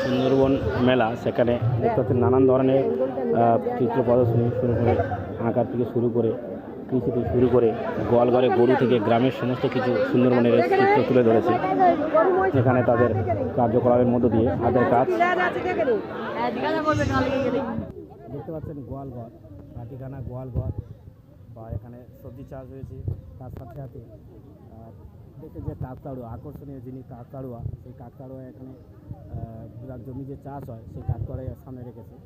সুন্দরবন মেলা, সেখানে দেখতে পাচ্ছেন নানান ধরনের চিত্র প্রদর্শনী শুরু করে আঁকার থেকে শুরু করে কৃষি থেকে শুরু করে গোয়ালঘরে গরু থেকে গ্রামের সমস্ত কিছু সুন্দরবনের চিত্র তুলে ধরেছে। এখানে তাদের কার্যকলাপের মধ্য দিয়ে হাতের কাজ দেখতে পাচ্ছেন। গোয়ালঘর, কাঠিখানা গোয়ালঘর, বা এখানে সবজি চাষ হয়েছে। তার সাথে সাথে দেখতে যে কাকতাড়ুয়া, আকর্ষণীয় জিনিস কাকতাড়ুয়া, সেই কাকতাড়ুয়া এখানে জমি যে চাষ হয় সেই কাকতাড়ুয়া সামনে রেখেছে।